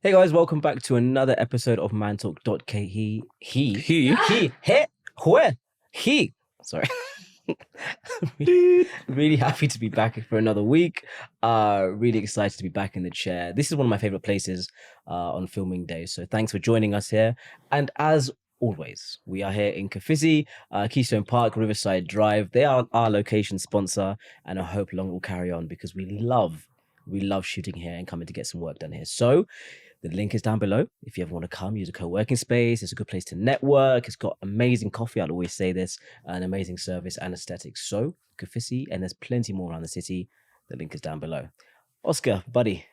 Hey guys, welcome back to another episode of Mantalk.ke. Sorry. really happy to be back for another week. Really excited to be back in the chair. This is one of my favorite places on filming day. So thanks for joining us here. And as always, we are here in Kofisi, Keystone Park, Riverside Drive. They are our location sponsor, and I hope long will carry on because we love shooting here and coming to get some work done here. So the link is down below. If you ever want to come, use a co-working space. It's a good place to network. It's got amazing coffee. I'll always say this, an amazing service and aesthetics. So Kofisi, and there's plenty more around the city. The link is down below. Oscar, buddy,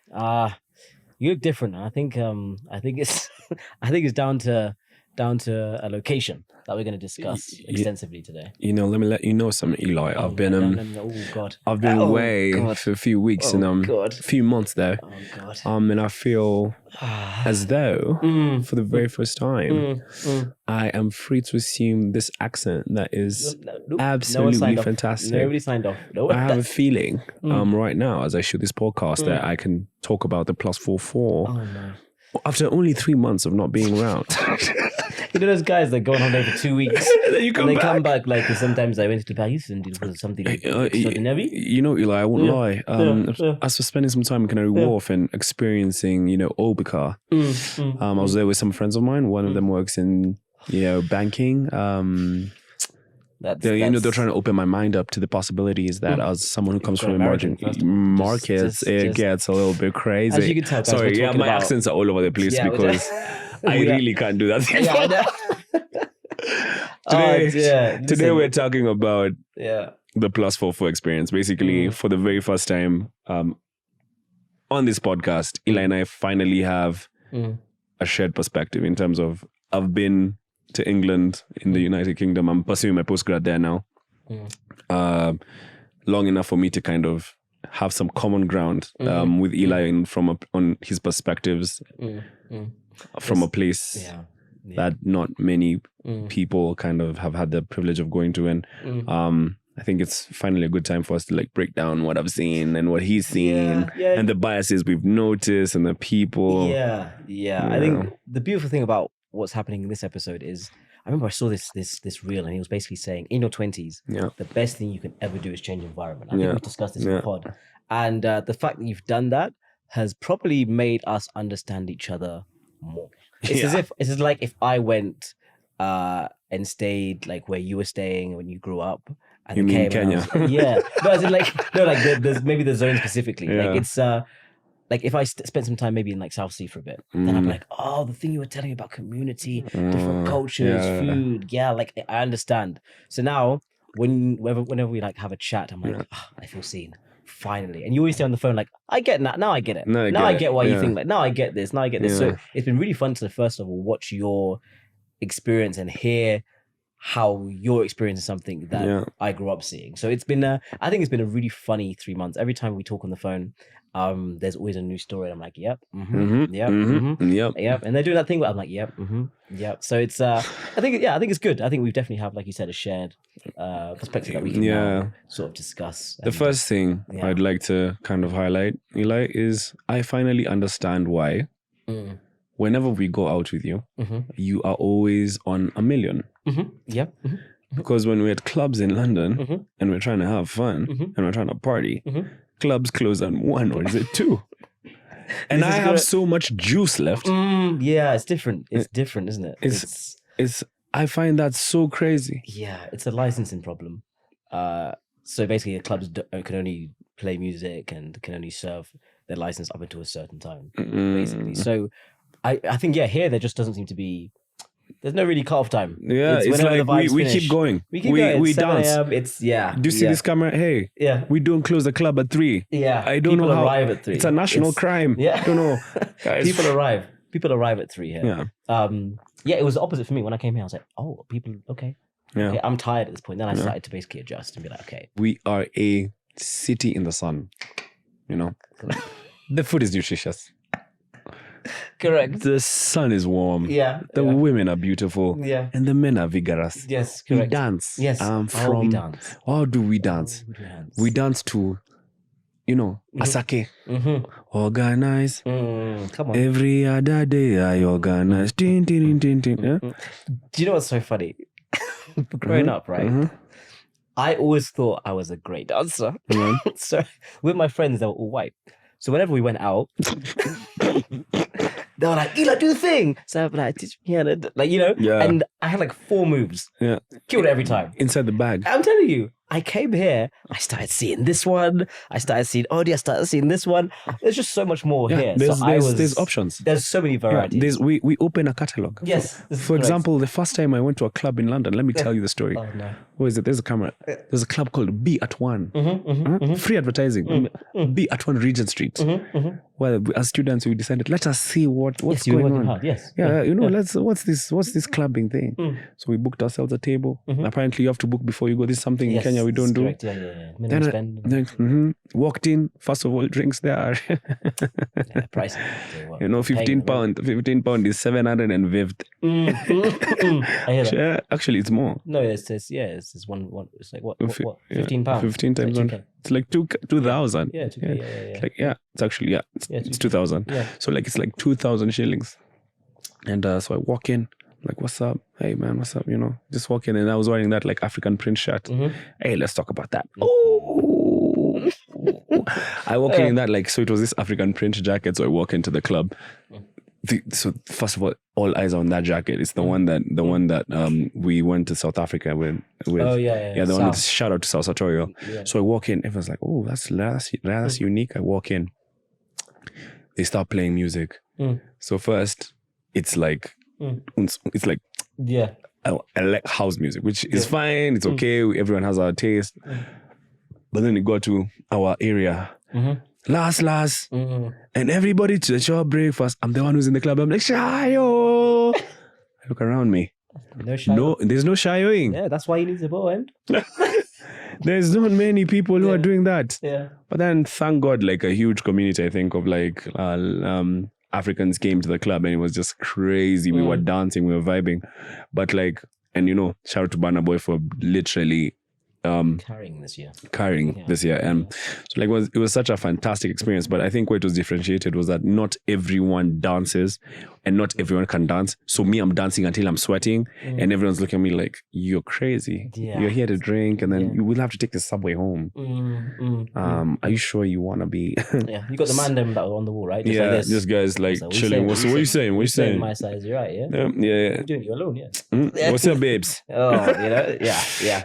you look different. I think it's down to a location that we're going to discuss extensively today. You know, let me let you know something, Eli. I've been away for a few weeks and a few months there. Oh God. And I feel as though for the very first time I am free to assume this accent that is absolutely fantastic. Nobody signed off. I have a feeling right now as I shoot this podcast that I can talk about the +44. Oh no. After only 3 months of not being around. You know those guys that go on holiday for 2 weeks and then they come back like sometimes I went to Paris and it was something extraordinary. You know, Eli, I won't lie. I was spending some time in Canary Wharf and experiencing, Obica. I was there with some friends of mine. One of them works in, banking. They're trying to open my mind up to the possibilities that as someone who comes from emerging markets, it gets a little bit crazy. As you can tell, sorry, my accents are all over the place because I really can't do that thing. Today we're talking about the +44 experience. Basically, for the very first time on this podcast, Eli and I finally have a shared perspective in terms of I've been to England in the United Kingdom. I'm pursuing my postgrad there now. Long enough for me to kind of have some common ground with Eli and on his perspectives from a place that not many people kind of have had the privilege of going to. And I think it's finally a good time for us to like break down what I've seen and what he's seen and the biases we've noticed and the people. I think the beautiful thing about what's happening in this episode is I remember I saw this reel and he was basically saying in your 20s the best thing you can ever do is change environment. I think we discussed this in the pod, and the fact that you've done that has probably made us understand each other more. It's like if I went and stayed like where you were staying when you grew up. And you mean Kenya? There's maybe the zone specifically. Like it's like if I spent some time maybe in like South Sea for a bit, then I'm like, oh, the thing you were telling me about community, different cultures, food. Yeah, like I understand. So now whenever we like have a chat, I'm like, I feel seen. Finally. And you always say on the phone, like, I get that. Now I get it. Now I get why you think like, now I get this. Now I get this. So it's been really fun to first of all watch your experience and hear how you're experiencing something that I grew up seeing. So it's been I think it's been a really funny 3 months. Every time we talk on the phone, there's always a new story. I'm like, yep. And they're doing that thing where I'm like, yep. So it's I think it's good. I think we definitely have, like you said, a shared perspective that we can now sort of discuss. The first thing I'd like to kind of highlight, Eli, is I finally understand why whenever we go out with you, you are always on a million. Because when we're at clubs in London and we're trying to have fun and we're trying to party, clubs close on 1 or is it 2? And I have so much juice left. It's different. It's different, isn't it? It's I find that so crazy. Yeah, it's a licensing problem. So basically, the clubs can only play music and can only serve their license up until a certain time, basically. So I think here there just doesn't seem to be. There's no really cut-off time. It's like we keep going. We dance. Do you see this camera? Hey, we don't close the club at 3. I don't know how. Arrive at 3. It's a national crime. I don't know. Guys. People arrive at 3 here. It was the opposite for me when I came here. I was like, oh, people, okay. Okay, I'm tired at this point. Then I started to basically adjust and be like, okay. We are a city in the sun. The food is nutritious. Correct. The sun is warm. The women are beautiful. And the men are vigorous. Yes, correct. We dance. Yes. How do we dance? We dance to Asake. Organize. Come on. Every other day I organize. Tin, tin, tin, tin, yeah? Do you know what's so funny? Growing up, right? I always thought I was a great dancer. So with my friends, they were all white. So whenever we went out, they were like, Eli, do the thing. So I'd be like, teach me how to, and I had like 4 moves. Yeah. Killed it every time. Inside the bag. I'm telling you, I came here, I started seeing this one, I started seeing Odie, I started seeing this one. There's just so much more here. There's options. There's so many varieties. We open a catalogue. Yes. For example, the first time I went to a club in London, let me tell you the story. Oh, no. What is it? There's a camera. There's a club called Be at One. Free advertising. Be at One Regent Street. Well, as students, we decided, let us see what's going on. Hard. Yes. What's this clubbing thing? So we booked ourselves a table. Apparently, you have to book before you go. This is something in Kenya we don't do. Correct. Yeah. Minimum spend. Walked in. First of all, drinks there are price. £15 is 750. I hear that. Actually, it's more. No, it's one. It's like what? £15. 15 times one. It's like 2,000. Yeah, 2K. It's actually it's 2,000. Yeah. So it's like 2,000 shillings. And so I walk in. Like, what's up? Hey, man, what's up? Just walk in. And I was wearing that like African print shirt. Hey, let's talk about that. Oh, I walk in that so it was this African print jacket. So I walk into the club. So first of all eyes on that jacket. It's the one that we went to South Africa with. Oh yeah. The one that shout out to South Sartorial. Yeah. So I walk in. Everyone's like, oh, that's unique. I walk in. They start playing music. So first, it's like. It's like I like house music, which is fine. It's okay. Everyone has our taste. But then it got to our area. Last. And everybody to the shop breakfast. I'm the one who's in the club. I'm like, Shayo. I look around me. No, there's no shayoing. Yeah, that's why you need to go in. There's not many people who are doing that. Yeah. But then thank God, like a huge community, I think, of Africans came to the club and it was just crazy. We were dancing, we were vibing. But shout out to Burna Boy for literally carrying this year. And so it was such a fantastic experience. But I think where it was differentiated was that not everyone dances and not everyone can dance. So me, I'm dancing until I'm sweating and everyone's looking at me like, you're crazy. You're here to drink and then you will have to take the subway home. Are you sure you want to be? You got the man them that were on the wall, right? Just this guy's like chilling. What are you saying? What are you saying? My size, you're right, yeah? You're doing it alone, What's up, babes? Yeah.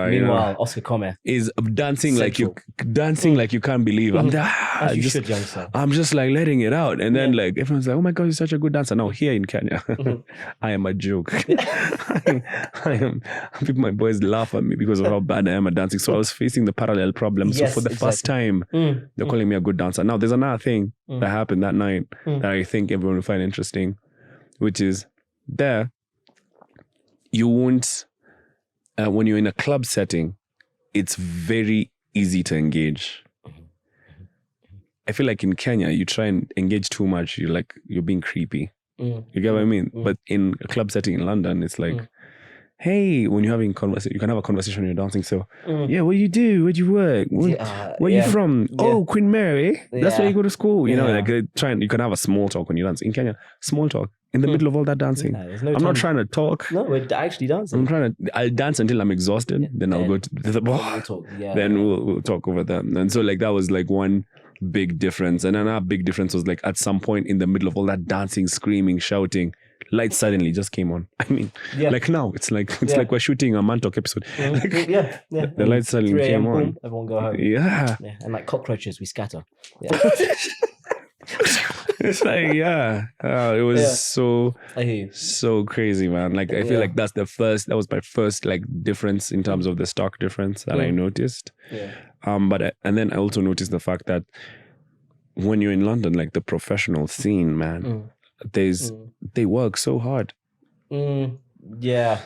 Meanwhile, Oscar Come is dancing central. like you can't believe. I'm just like letting it out, and then like everyone's like, "Oh my god, you're such a good dancer." Now here in Kenya, I am a joke. I am. My boys laugh at me because of how bad I am at dancing. So I was facing the parallel problem. So for the first time, they're calling me a good dancer. Now there's another thing that happened that night that I think everyone will find interesting, which is you won't. When you're in a club setting, it's very easy to engage. I feel like in Kenya, you try and engage too much, you're being creepy. You get what I mean? But in a club setting in London, it's like, hey, when you're having conversation, you can have a conversation when you're dancing. So, what do you do? Where do you work? Where are you from? Oh, Queen Mary. That's where you go to school. You can have a small talk when you dance. In Kenya, small talk. In the middle of all that dancing. I'm not trying to talk. No, we're actually dancing. I'll dance until I'm exhausted. Then I'll go to the bar. Then we'll talk over them. And so that was one big difference. And another big difference was at some point in the middle of all that dancing, screaming, shouting, lights suddenly just came on. I mean, now it's like we're shooting a Mantalk episode. The lights suddenly came on. Boom, everyone go home. Yeah. And like cockroaches, we scatter. It's like, it was so crazy, man. I feel like that was my first difference in terms of the stock difference that I noticed. And then I also noticed the fact that when you're in London, the professional scene, man, they work so hard. Yeah.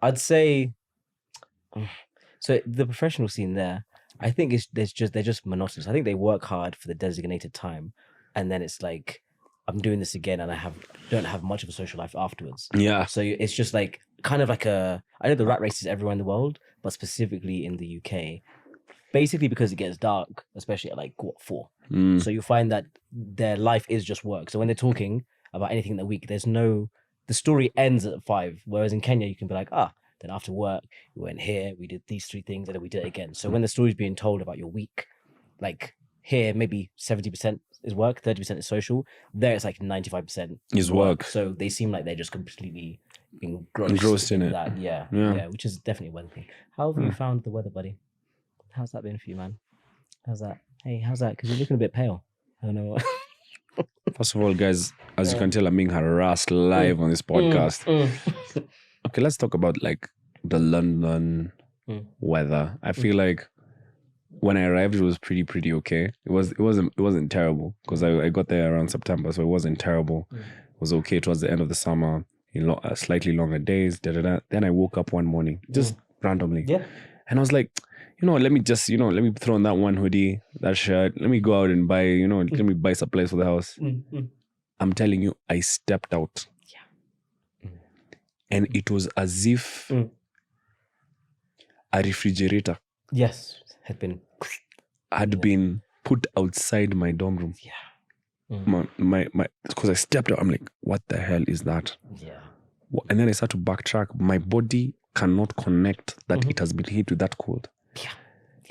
I'd say so. The professional scene there, I think they're just monotonous. I think they work hard for the designated time, and then it's like, I'm doing this again, and I don't have much of a social life afterwards. Yeah. So it's just kind of I know the rat race is everywhere in the world, but specifically in the UK, basically because it gets dark, especially at like 4. So you find that their life is just work. So when they're talking about anything in the week, the story ends at 5. Whereas in Kenya, you can be like, then after work, we went here, we did these 3 things, and then we did it again. So when the story's being told about your week, like here, maybe 70% is work, 30% is social. There, it's like 95% is work. So they seem like they're just completely engrossed in it. That. Yeah, which is definitely one thing. How have you found the weather, buddy? How's that been for you, man? How's that? Hey, how's that? Because you're looking a bit pale. I don't know. First of all, guys, as you can tell, I'm being harassed live on this podcast. Okay, let's talk about like the London weather. I feel like when I arrived, it was pretty okay. It wasn't terrible because I got there around September, so it wasn't terrible. It was okay towards the end of the summer. Slightly longer days. Then I woke up one morning just randomly, and I was like, let me just let me throw on that one hoodie, that shirt. Let me go out and buy let me buy supplies for the house. I'm telling you, I stepped out, and it was as if a refrigerator had been put outside my dorm room. My because I stepped out, I'm like, what the hell is that? And then I started to backtrack. My body cannot connect that it has been hit with that cold.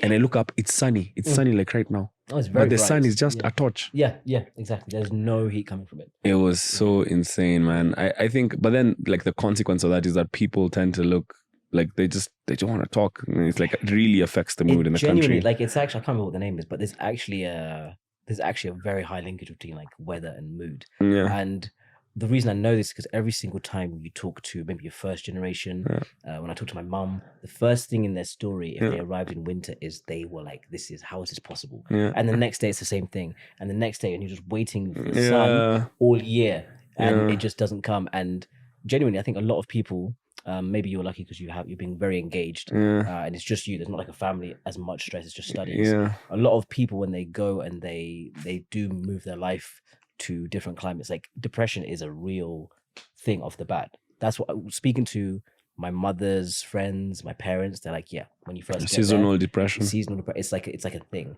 And I look up, it's sunny. It's sunny like right now. It's very but the bright. sun is just a torch. Yeah, exactly. There's no heat coming from it. It was so insane, man. I think, but then like the consequence of that is that people tend to look like they don't want to talk. It's like it really affects the mood in the country. Like it's actually, I can't remember what the name is, but there's actually a very high linkage between like weather and mood. And the reason I know this is because every single time you talk to maybe your first generation, when I talk to my mum, the first thing in their story, if they arrived in winter, is they were like, how is this possible? And the next day it's the same thing. And the next day, and you're just waiting for the sun all year, and it just doesn't come. And genuinely, I think a lot of people, maybe you're lucky because you're being very engaged, and it's just you. There's not like a family as much stress. It's just studies. A lot of people, when they go and they do move their life to different climates, like depression is a real thing off the bat. That's what speaking to my mother's friends, my parents, they're like, when you first seasonal depression, it's like a thing.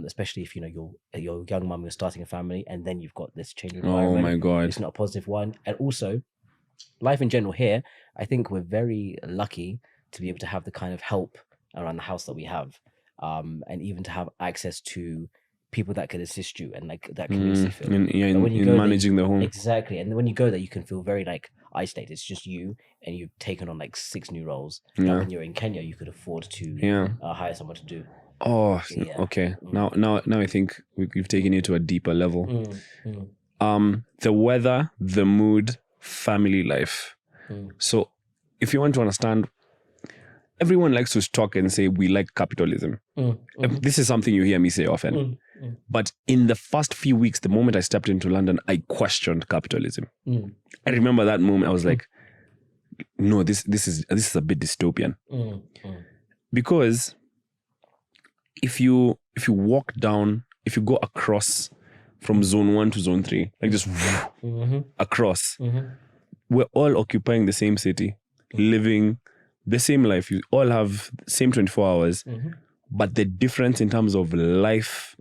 Especially if you're a young mum, you're starting a family, and then you've got this change of environment. Oh my god, it's not a positive one. And also life in general here, I think we're very lucky to be able to have the kind of help around the house that we have, and even to have access to people that could assist you and like that community feel. In managing the home. Exactly. And when you go there, you can feel very like isolated. It's just you, and you've taken on like 6 new roles. Now when you're in Kenya, you could afford to hire someone to do. Oh, okay. Now I think we've taken you to a deeper level. The weather, the mood, family life. So if you want to understand, everyone likes to talk and say we like capitalism. This is something you hear me say often. But in the first few weeks, the moment I stepped into London, I questioned capitalism. I remember that moment. I was like, no, this is a bit dystopian. Because if you walk down, if you go across from zone 1 to zone 3, like just across, we're all occupying the same city, living the same life. You all have the same 24 hours, but the difference in terms of life,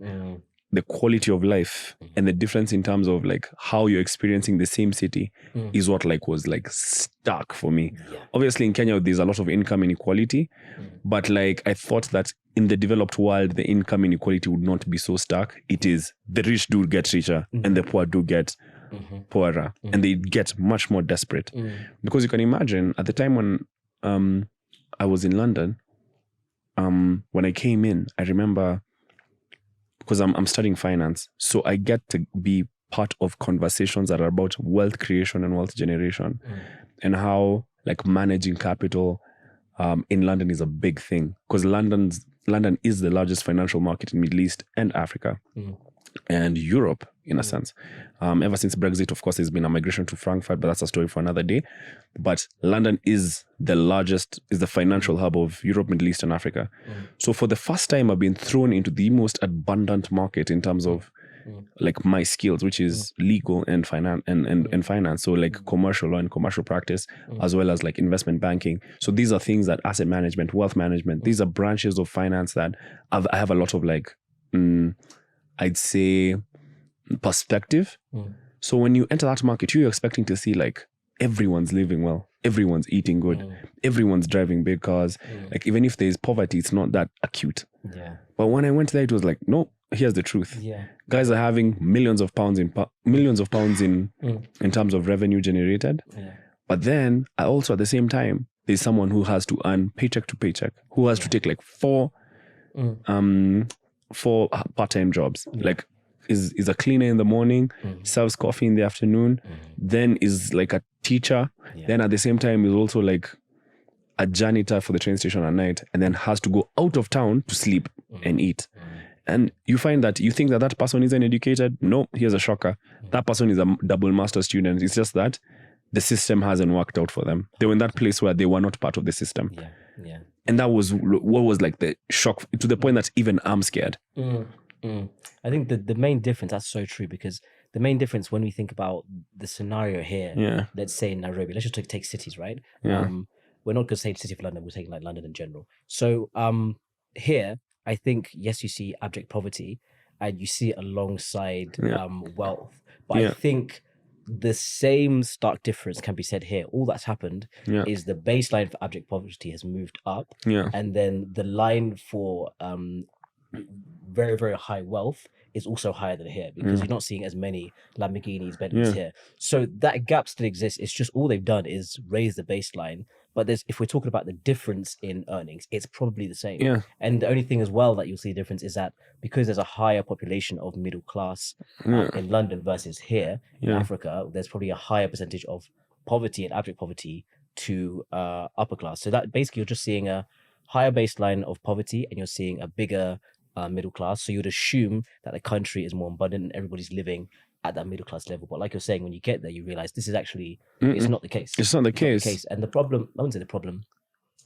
the quality of life, and the difference in terms of like how you're experiencing the same city is what like was like stuck for me. Obviously in Kenya, there's a lot of income inequality, but like I thought that in the developed world, the income inequality would not be so stark. It is. The rich do get richer and the poor do get poorer, and they get much more desperate. Because you can imagine at the time when I was in London, when I came in, I remember, because I'm studying finance, so I get to be part of conversations that are about wealth creation and wealth generation, and how like managing capital in London is a big thing, because London is the largest financial market in Middle East and Africa and Europe in a sense. Ever since Brexit, of course, there's been a migration to Frankfurt, but that's a story for another day. But London is the financial hub of Europe, Middle East, and Africa. So for the first time, I've been thrown into the most abundant market in terms of like my skills, which is legal and finance and finance. So like commercial law and commercial practice, as well as like investment banking. So these are things that asset management, wealth management, these are branches of finance that I have a lot of like, I'd say perspective. So when you enter that market, you're expecting to see like everyone's living well, everyone's eating good, everyone's driving big cars. Like even if there's poverty, it's not that acute. Yeah. But when I went there, it was like, no, here's the truth. Yeah. Guys are having millions of pounds in terms of revenue generated. Yeah. But then I also at the same time, there's someone who has to earn paycheck to paycheck, who has to take like four part-time jobs. Like is a cleaner in the morning, serves coffee in the afternoon, then is like a teacher, then at the same time is also like a janitor for the train station at night, and then has to go out of town to sleep and eat. And you find that you think that that person isn't educated. No, here's a shocker. That person is a double master student. It's just that the system hasn't worked out for them. They were in that place where they were not part of the system. Yeah. And that was what was like the shock, to the point that even I'm scared. I think the main difference, that's so true, because the main difference when we think about the scenario here, let's say in Nairobi, let's just take cities, right? We're not going to say the city of London, we're taking like London in general. So here, I think, yes, you see abject poverty and you see it alongside wealth. But I think the same stark difference can be said here. All that's happened is the baseline for abject poverty has moved up. And then the line for very, very high wealth is also higher than here, because you're not seeing as many Lamborghinis, Bentleys here. So that gap still exists. It's just all they've done is raise the baseline. But if we're talking about the difference in earnings, it's probably the same. And the only thing as well that you'll see a difference is that because there's a higher population of middle class in London versus here in Africa, there's probably a higher percentage of poverty and abject poverty to upper class. So that basically you're just seeing a higher baseline of poverty and you're seeing a bigger middle class. So you'd assume that the country is more abundant and everybody's living at that middle class level. But like you're saying, when you get there, you realize this is actually, it's not the case. It's not the case. And the problem, I wouldn't say the problem,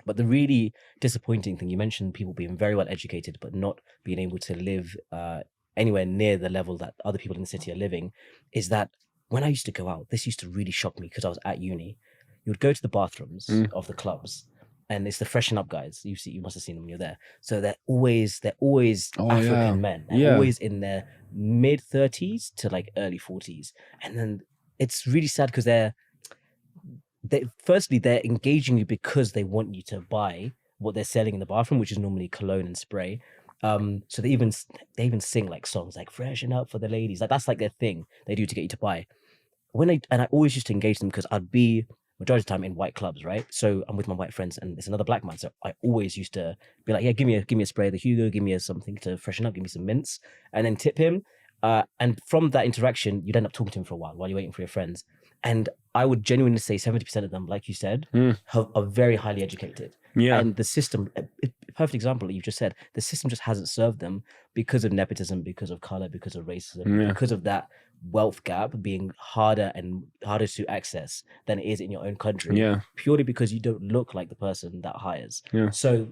but the really disappointing thing, you mentioned people being very well educated, but not being able to live anywhere near the level that other people in the city are living, is that when I used to go out, this used to really shock me because I was at uni. You would go to the bathrooms of the clubs, and it's the freshen up guys. You must have seen them when you're there. So they're always African men. They're always in their mid 30s to like early 40s. And then it's really sad because firstly, they're engaging you because they want you to buy what they're selling in the bathroom, which is normally cologne and spray. So they even sing like songs like "Freshen Up" for the ladies. Like that's like their thing they do to get you to buy. I always used to engage them because I'd be majority of the time in white clubs, right? So I'm with my white friends and it's another black man. So I always used to be like, yeah, give me a spray of the Hugo, give me something to freshen up, give me some mints, and then tip him. And from that interaction, you'd end up talking to him for a while you're waiting for your friends. And I would genuinely say 70% of them, like you said, are very highly educated. And the system, a perfect example that you just said, the system just hasn't served them because of nepotism, because of color, because of racism, because of that wealth gap being harder to access than it is in your own country, purely because you don't look like the person that hires. So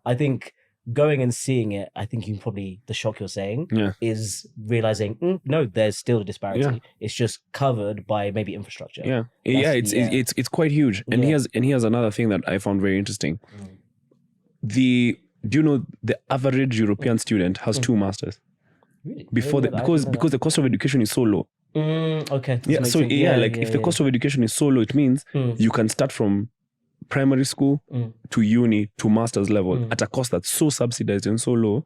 I think going and seeing it, I think the shock you're saying is realizing no, there's still a disparity. It's just covered by maybe infrastructure. It's quite huge. And here's another thing that I found very interesting. Do you know the average European student has 2 masters? Really? Because the cost of education is so low. Okay. If the cost of education is so low, it means you can start from primary school to uni to master's level at a cost that's so subsidized and so low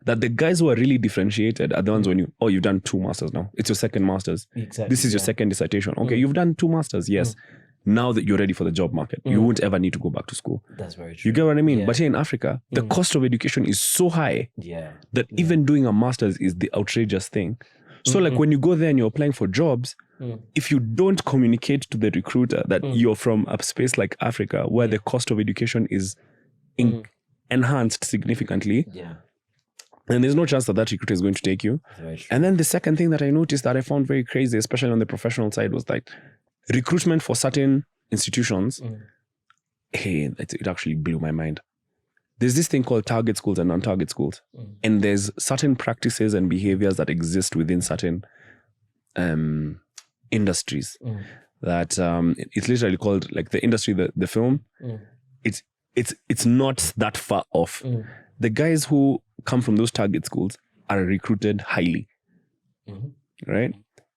that the guys who are really differentiated are the ones when you've done 2 masters now. It's your second masters. Exactly. This is your second dissertation. Okay, you've done 2 masters. Yes. Now that you're ready for the job market, you won't ever need to go back to school. That's very true. You get what I mean? But here in Africa, the cost of education is so high that even doing a master's is the outrageous thing. So like when you go there and you're applying for jobs, if you don't communicate to the recruiter that you're from a space like Africa where the cost of education is enhanced significantly, then there's no chance that recruiter is going to take you. And then the second thing that I noticed that I found very crazy, especially on the professional side, was like recruitment for certain institutions. It actually blew my mind. there's this thing called target schools and non-target schools. And there's certain practices and behaviors that exist within certain industries that it's literally called, like the industry, the film, it's not that far off. The guys who come from those target schools are recruited highly, right?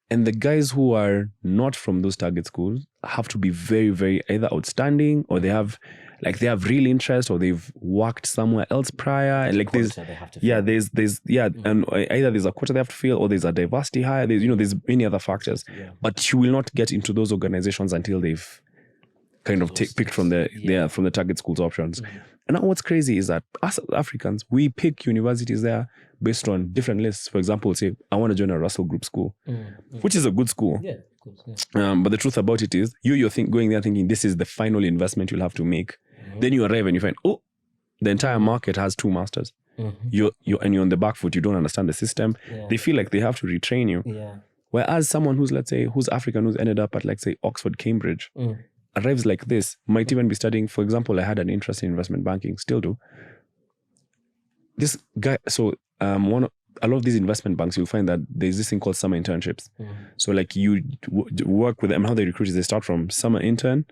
And the guys who are not from those target schools have to be very, very either outstanding, or they have real interest, or they've worked somewhere else prior. And like there's and either there's a quota they have to fill, or there's a diversity hire. There's many other factors. Yeah. But you will not get into those organizations until they've kind of picked from the target schools options. And now what's crazy is that us Africans, we pick universities there based on different lists. For example, say, I want to join a Russell Group school, which is a good school. Yeah, of course. Yeah. But the truth about it is, you're going there thinking this is the final investment you'll have to make. Then you arrive and you find, the entire market has 2 masters. You're on the back foot. You don't understand the system. Yeah. They feel like they have to retrain you. Yeah. Whereas someone who's African, who's ended up at, like, say, Oxford, Cambridge, arrives like this, might even be studying. For example, I had an interest in investment banking, still do. This guy, so a lot of these investment banks, you'll find that there's this thing called summer internships. So like you work with them, how they recruit is they start from summer intern,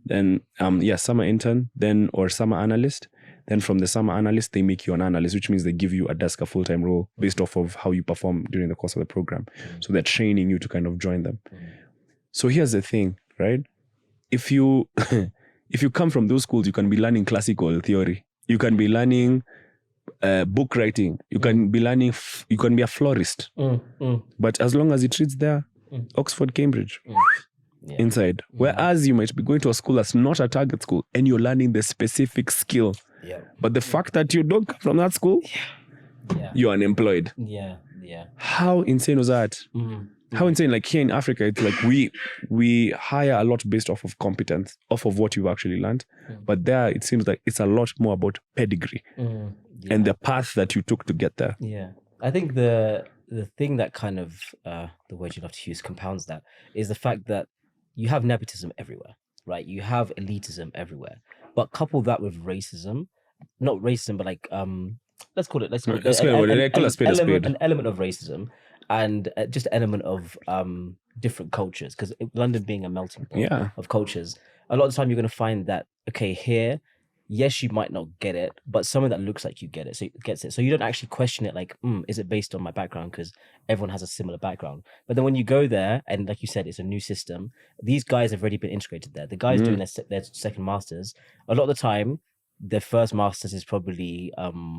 then summer intern, then or summer analyst. Then from the summer analyst, they make you an analyst, which means they give you a full-time role based off of how you perform during the course of the program. So they're training you to kind of join them. So here's the thing, right? If you come from those schools, you can be learning classical theory. You can be learning book writing. You can be learning. You can be a florist. But as long as it reads there, Oxford, Cambridge, inside. Whereas you might be going to a school that's not a target school, and you're learning the specific skill. Yeah. But the fact that you don't come from that school, you're unemployed. Yeah. How insane was that? How insane! Like here in Africa, it's like we hire a lot based off of competence, off of what you've actually learned. But there, it seems like it's a lot more about pedigree and the path that you took to get there. Yeah, I think the thing that kind of the word you love to use compounds that is the fact that you have nepotism everywhere, right? You have elitism everywhere, but couple that with racism, not racism, but like let's call it an element of racism. And just an element of different cultures, because London being a melting pot of cultures, a lot of the time you're going to find that, okay, here, yes, you might not get it, but someone that looks like you gets it. So you don't actually question it like, is it based on my background? Because everyone has a similar background. But then when you go there, and like you said, it's a new system, these guys have already been integrated there. The guys doing their second masters, a lot of the time, their first masters is probably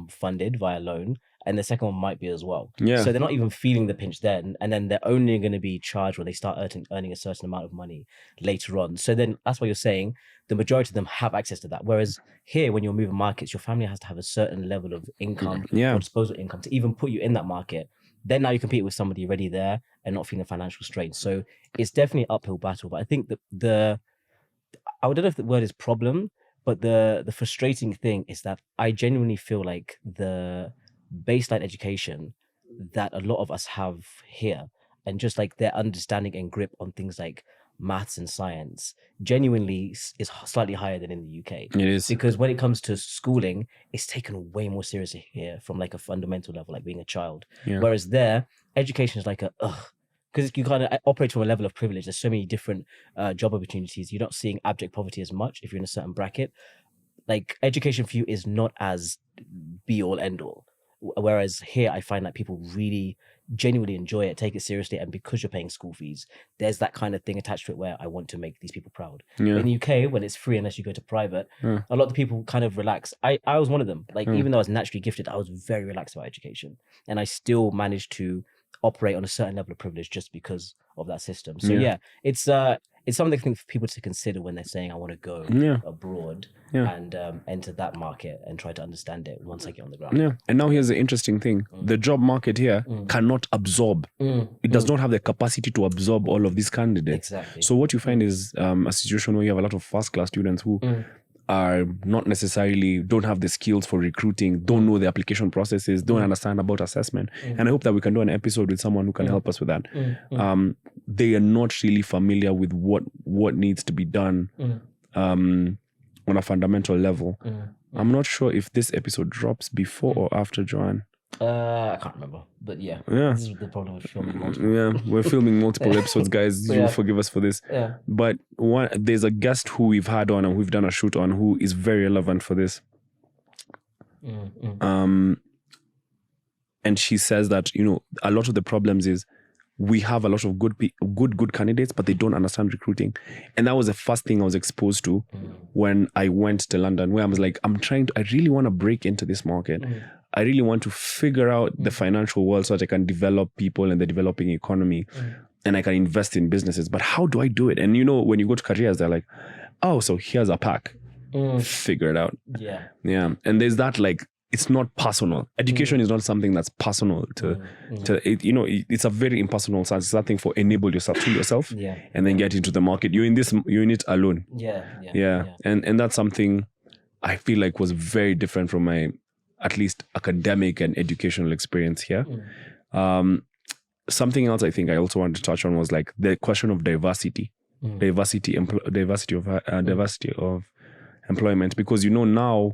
funded via loan, and the second one might be as well. Yeah. So they're not even feeling the pinch then, and then they're only going to be charged when they start earning a certain amount of money later on. So then that's why you're saying the majority of them have access to that. Whereas here, when you're moving markets, your family has to have a certain level of income or disposable income to even put you in that market. Then now you compete with somebody already there and not feeling financial strain. So it's definitely an uphill battle. But I think that I don't know if the word is problem, but the frustrating thing is that I genuinely feel like the baseline education that a lot of us have here, and just like their understanding and grip on things like maths and science, genuinely is slightly higher than in the UK. It is. Because when it comes to schooling, it's taken way more seriously here from like a fundamental level, like being a child. Yeah. Whereas there, education is like because you kind of operate from a level of privilege. There's so many different job opportunities. You're not seeing abject poverty as much if you're in a certain bracket. Like education for you is not as be all end all. Whereas here, I find that people really genuinely enjoy it, take it seriously, and because you're paying school fees, there's that kind of thing attached to it where I want to make these people proud. Yeah. In the UK, when it's free unless you go to private, a lot of people kind of relax. I was one of them. Like even though I was naturally gifted, I was very relaxed about education, and I still managed to operate on a certain level of privilege just because of that system. So it's something I think for people to consider when they're saying I want to go abroad and enter that market and try to understand it once I get on the ground. Yeah. And now here's the interesting thing. The job market here cannot absorb. It does not have the capacity to absorb all of these candidates. Exactly. So what you find is a situation where you have a lot of first-class students who are not necessarily, don't have the skills for recruiting, don't know the application processes, don't understand about assessment. And I hope that we can do an episode with someone who can help us with that. They are not really familiar with what needs to be done on a fundamental level. I'm not sure if this episode drops before or after Joanne. I can't remember, but yeah. This is the problem with filming multiple. Yeah, we're filming multiple episodes, guys. You'll forgive us for this. Yeah. But there's a guest who we've had on and we've done a shoot on who is very relevant for this. And she says that, you know, a lot of the problems is we have a lot of good candidates, but they don't understand recruiting. And that was the first thing I was exposed to when I went to London, where I was like, I really want to break into this market. I really want to figure out the financial world so that I can develop people in the developing economy and I can invest in businesses. But how do I do it? And you know, when you go to careers, they're like, oh, so here's a pack. Figure it out. Yeah. And there's that, like, it's not personal. Education is not something that's personal to it, you know, it's a very impersonal science. It's something for enable yourself to yourself and then get into the market. You're in it alone. Yeah. And that's something I feel like was very different from my, at least, academic and educational experience here. Something else I think I also wanted to touch on was like the question of diversity. Diversity of employment, because, you know, now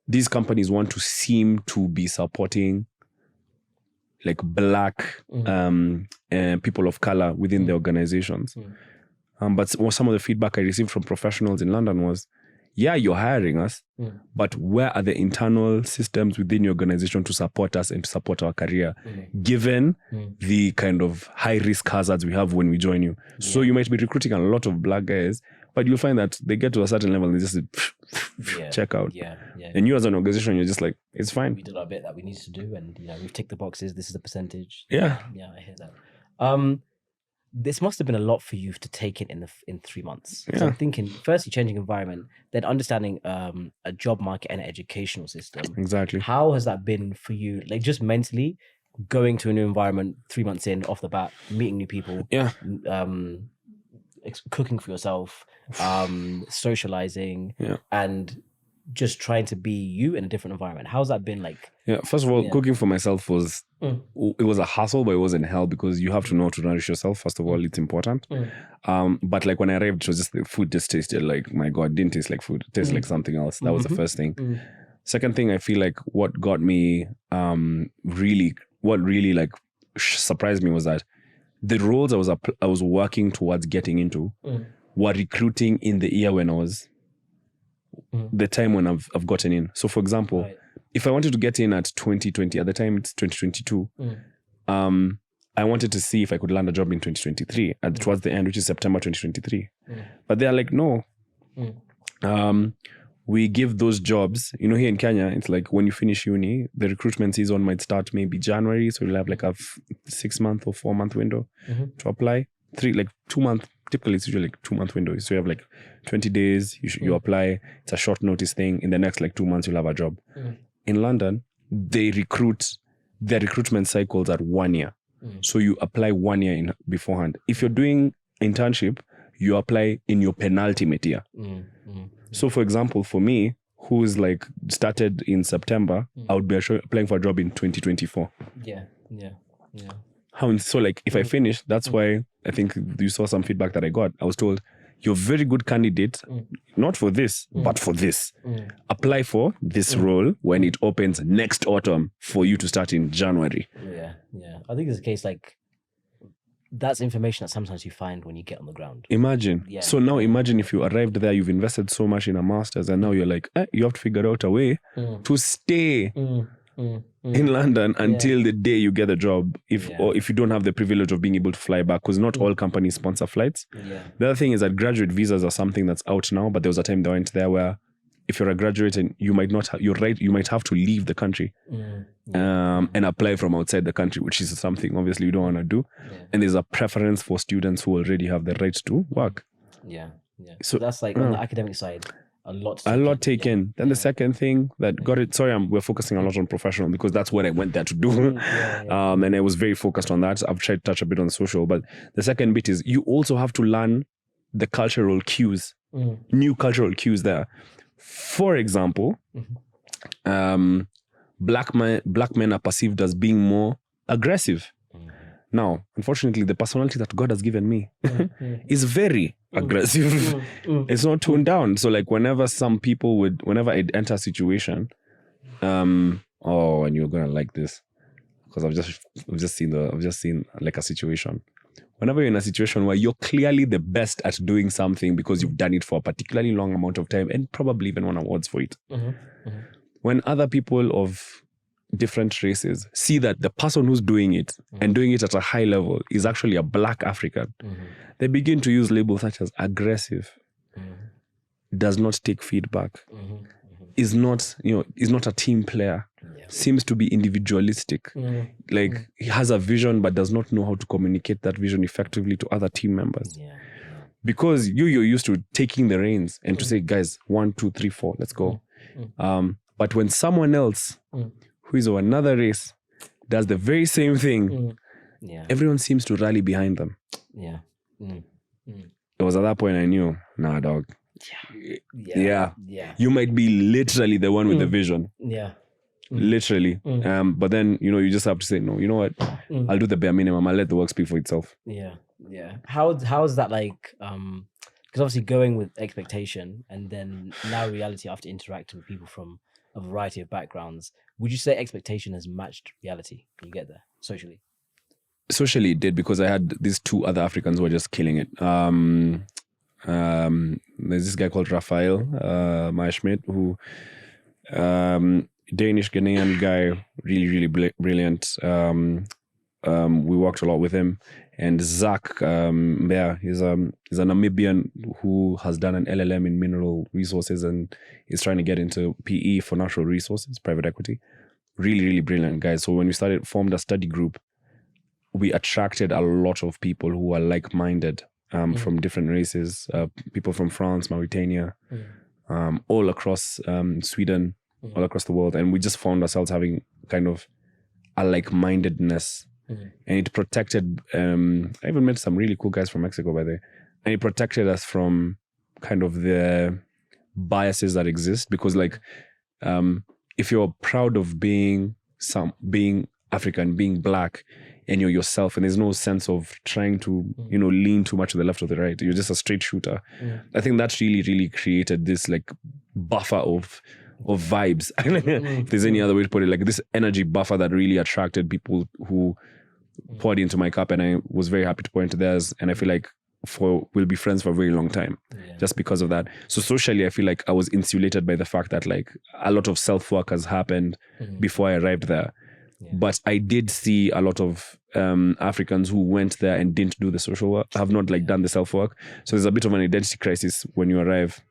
these companies want to seem to be supporting like Black people of color within the organizations. But some of the feedback I received from professionals in London was, yeah, you're hiring us, but where are the internal systems within your organization to support us and to support our career, given the kind of high risk hazards we have when we join you? So you might be recruiting a lot of Black guys, but you'll find that they get to a certain level and they just check out. And you as an organization, you're just like, it's fine. We did our bit that we needed to do, and you know, we've ticked the boxes. This is the percentage. Yeah, I hear that. This must have been a lot for you to take it in 3 months. So I'm thinking, firstly, changing environment, then understanding a job market and an educational system. Exactly. How has that been for you? Like, just mentally, going to a new environment 3 months in, off the bat, meeting new people. Yeah. Cooking for yourself, socializing, and just trying to be you in a different environment. How's that been like? Yeah, first of all, cooking for myself was it was a hassle, but it wasn't hell, because you have to know how to nourish yourself. First of all, it's important. But like when I arrived, it was just the food just tasted like, my God, it didn't taste like food. It tasted like something else. That was the first thing. Second thing, I feel like what got me really like surprised me was that the roles I was working towards getting into were recruiting in the year when I was the time when I've gotten in. So for example, if I wanted to get in at 2020, at the time it's 2022, I wanted to see if I could land a job in 2023 towards the end, which is September 2023. But they're like, no. We give those jobs, you know, here in Kenya, it's like when you finish uni, the recruitment season might start maybe January. So you'll have like a 6-month or 4-month window to apply. 2-month, typically it's usually like 2-month window. So you have like 20 days, you apply. It's a short notice thing. In the next like 2 months, you'll have a job. In London, their recruitment cycles are 1 year. So you apply 1 year beforehand. If you're doing internship, you apply in your penultimate year. So for example, for me, who's like started in September, I would be applying for a job in 2024. Yeah. So like if I finish, that's why I think you saw some feedback that I got. I was told, you're a very good candidate, not for this, but for this. Apply for this role when it opens next autumn for you to start in January. Yeah. I think it's a case like, that's information that sometimes you find when you get on the ground. Imagine. Yeah. So now imagine if you arrived there, you've invested so much in a master's, and now you're like, you have to figure out a way to stay in London until the day you get a job, or if you don't have the privilege of being able to fly back, because not all companies sponsor flights. The other thing is that graduate visas are something that's out now, but there was a time they went there where if you're a graduate and you might not have, you might have to leave the country and apply from outside the country, which is something obviously you don't want to do. And there's a preference for students who already have the right to work. So that's like on the academic side, a lot taken. Then the second thing that got it, we're focusing a lot on professional because that's what I went there to do. And I was very focused on that. I've tried to touch a bit on social, but the second bit is you also have to learn the cultural cues, new cultural cues there. For example, black men are perceived as being more aggressive. Now, unfortunately, the personality that God has given me is very aggressive. It's not toned down. So like whenever I enter a situation, and you're gonna like this, because I've just seen like a situation. Whenever you're in a situation where you're clearly the best at doing something because you've done it for a particularly long amount of time and probably even won awards for it. When other people of different races see that the person who's doing it and doing it at a high level is actually a Black African, they begin to use labels such as aggressive, does not take feedback, is not a team player, seems to be individualistic, like he has a vision but does not know how to communicate that vision effectively to other team members. Because you're used to taking the reins and to say, guys, 1, 2, 3, 4, let's go. But when someone else who is of another race does the very same thing, everyone seems to rally behind them. It was at that point I knew, nah, dog. You might be literally the one with the vision. Literally. But then, you just have to say, no, you know what? I'll do the bare minimum. I'll let the work speak for itself. How's that like? Because obviously going with expectation and then now reality after interacting with people from a variety of backgrounds, would you say expectation has matched reality when you get there socially? Socially it did, because I had these 2 other Africans who were just killing it. There's this guy called Raphael Maishmit, who Danish Ghanaian guy, really brilliant. We worked a lot with him. And Zach Bear, he's a Namibian who has done an LLM in mineral resources and is trying to get into PE for natural resources, private equity. Really brilliant guys. So when we formed a study group, we attracted a lot of people who are like-minded from different races, people from France, Mauritania, all across Sweden, all across the world. And we just found ourselves having kind of a like-mindedness. And it protected, I even met some really cool guys from Mexico, by the way. And it protected us from kind of the biases that exist. Because like, if you're proud of being African, being Black, and you're yourself, and there's no sense of trying to, lean too much to the left or the right, you're just a straight shooter. I think that's really created this like buffer of vibes. If there's any other way to put it, like this energy buffer that really attracted people who poured into my cup, and I was very happy to pour into theirs. And I feel like we'll be friends for a very long time just because of that. So socially, I feel like I was insulated by the fact that like a lot of self-work has happened before I arrived there. But I did see a lot of Africans who went there and didn't do the social work, have not like done the self-work. So there's a bit of an identity crisis when you arrive.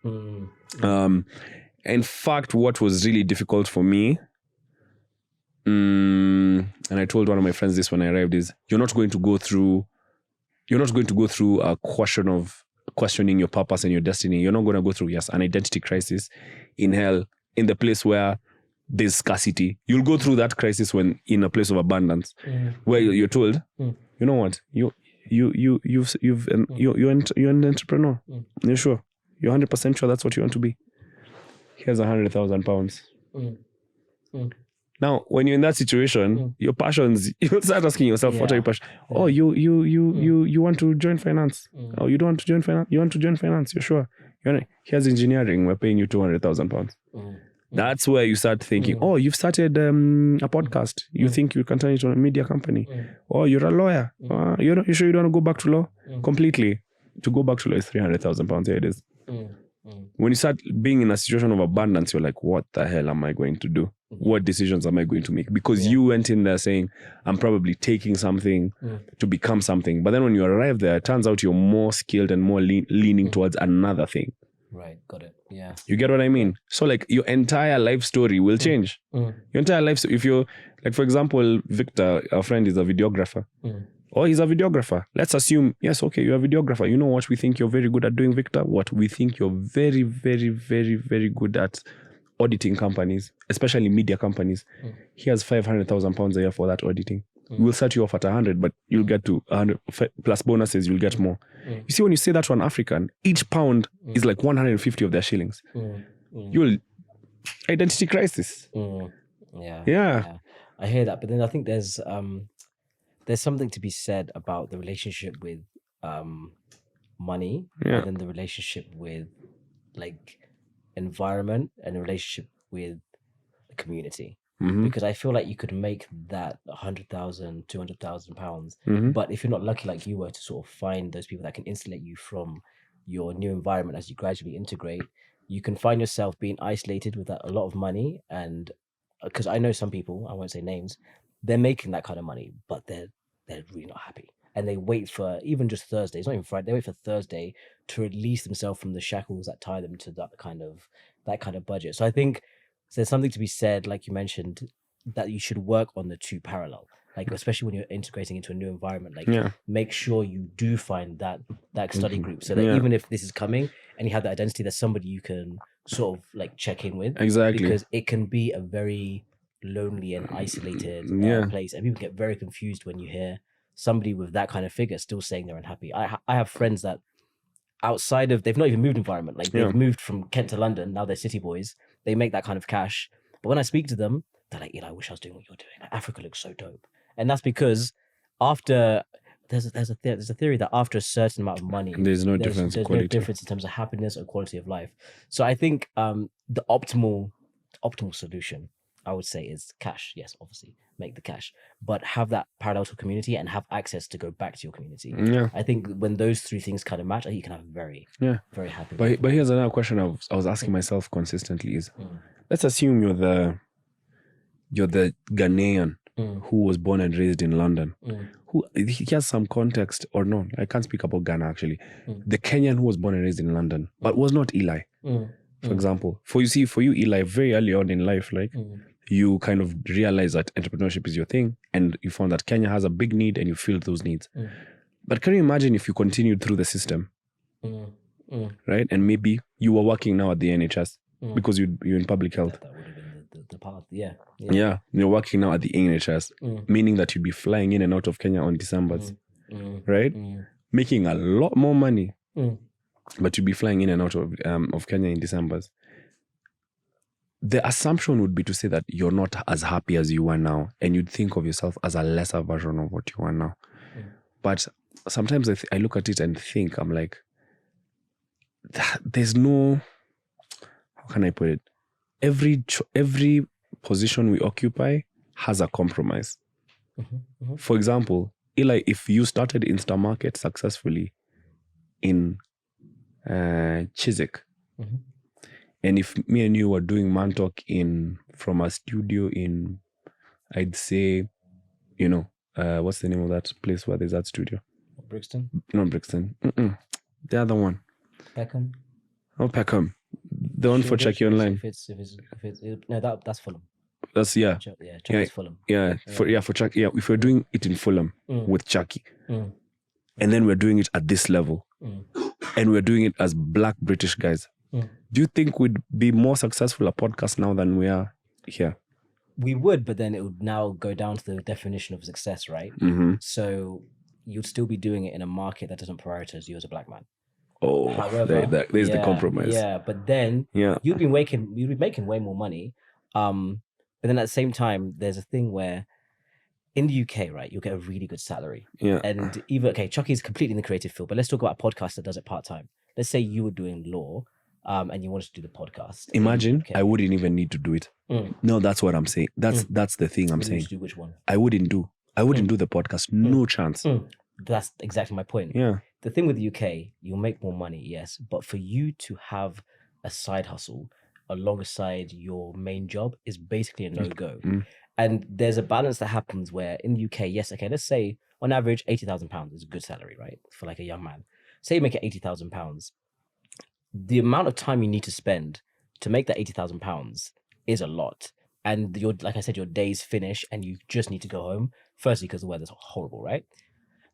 In fact, what was really difficult for me, and I told one of my friends this when I arrived, is you're not going to go through a question of questioning your purpose and your destiny. You're not going to go through, an identity crisis in hell, in the place where there's scarcity. You'll go through that crisis when in a place of abundance, where you're told, you know what, you're an entrepreneur. You're sure? You're 100% sure that's what you want to be? Here's 100,000 pounds. Now, when you're in that situation, your passions, you start asking yourself, what are your passions? Oh, you want to join finance? Oh, you don't want to join finance? You want to join finance? You're sure? Here's engineering. We're paying you 200,000 pounds. That's where you start thinking, oh, you've started a podcast. You think you can turn it to a media company. Oh, you're a lawyer. You sure you don't want to go back to law? Completely. To go back to law is 300,000 pounds. Here it is. When you start being in a situation of abundance, you're like, what the hell am I going to do? What decisions am I going to make? Because you went in there saying, I'm probably taking something to become something. But then when you arrive there, it turns out you're more skilled and more leaning towards another thing. Right, got it. Yeah. You get what I mean? So like your entire life story will change. Your entire life, if you're, like for example, Victor, our friend, is a videographer. Oh, he's a videographer. Let's assume, yes, okay, you're a videographer. You know what we think you're very good at doing, Victor? What we think you're very, very, very, very good at auditing companies, especially media companies. He has 500,000 pounds a year for that auditing. We'll set you off at 100, but you'll get to 100 plus bonuses, you'll get more. You see, when you say that to an African, each pound is like 150 of their shillings. You'll identity crisis. Yeah. I hear that, but then I think there's there's something to be said about the relationship with money, and then the relationship with like environment, and the relationship with the community. Because I feel like you could make that 100,000, 200,000 pounds, but if you're not lucky like you were to sort of find those people that can insulate you from your new environment as you gradually integrate, you can find yourself being isolated with a lot of money. And because I know some people, I won't say names, they're making that kind of money, but they're really not happy. And they wait for even just Thursday, it's not even Friday, they wait for Thursday to release themselves from the shackles that tie them to that kind of budget. So I think there's something to be said, like you mentioned, that you should work on the two parallel. Like especially when you're integrating into a new environment, like make sure you do find that study group, so that even if this is coming and you have that identity, there's somebody you can sort of like check in with. Exactly. Because it can be a very lonely and isolated place, and people get very confused when you hear somebody with that kind of figure still saying they're unhappy. I have friends that outside of, they've not even moved environment, like they've moved from Kent to London, now they're city boys, they make that kind of cash, but when I speak to them, they're like, I wish I was doing what you're doing. Like, Africa looks so dope. And that's because after there's a theory that after a certain amount of money, there's no difference in terms of happiness or quality of life. So I think the optimal solution, I would say, is cash. Yes, obviously, make the cash, but have that parallel to community and have access to go back to your community. I think when those three things kind of match, I think you can have very happy. But here's another question I was asking myself consistently is, let's assume you're the Ghanaian who was born and raised in London. Who he has some context, or no, I can't speak about Ghana actually. The Kenyan who was born and raised in London, but was not Eli. For example, for you, Eli, very early on in life, like you kind of realize that entrepreneurship is your thing, and you found that Kenya has a big need, and you filled those needs. But can you imagine if you continued through the system, right? And maybe you were working now at the NHS because you're in public health. That would have been the path. Yeah. You're working now at the NHS, meaning that you'd be flying in and out of Kenya on Decembers, right? Making a lot more money, but you'd be flying in and out of Kenya in Decembers. The assumption would be to say that you're not as happy as you are now, and you'd think of yourself as a lesser version of what you are now. But sometimes I look at it and think, I'm like, there's no, how can I put it? Every position we occupy has a compromise. For example, Eli, if you started Instamarket successfully in Chiswick, and if me and you were doing Mantalk from a studio in, I'd say, what's the name of that place where there's that studio? Brixton? Not Brixton. The other one. Peckham? Oh, Peckham. The one for Chucky Online. That's Fulham. That's Chucky's Fulham. For Chucky. Yeah, if we're doing it in Fulham with Chucky, and then we're doing it at this level, and we're doing it as Black British guys, do you think we'd be more successful a podcast now than we are here? We would, but then it would now go down to the definition of success, right? So you'd still be doing it in a market that doesn't prioritize you as a black man. Oh, however, there's the compromise. Yeah, but then you'd be making way more money. But then at the same time, there's a thing where in the UK, right, you'll get a really good salary. And Chucky's completely in the creative field, but let's talk about a podcast that does it part-time. Let's say you were doing law, and you wanted to do the podcast. Imagine I wouldn't even need to do it. No, that's what I'm saying. That's the thing I'm saying. Do which one? I wouldn't do the podcast. No chance. That's exactly my point. The thing with the UK, you'll make more money, yes, but for you to have a side hustle alongside your main job is basically a no-go. And there's a balance that happens where in the UK, yes, okay, let's say on average £80,000 is a good salary, right, for like a young man. Say you make it £80,000. The amount of time you need to spend to make that £80,000 is a lot. And like I said, your days finish and you just need to go home. Firstly, because the weather's horrible, right?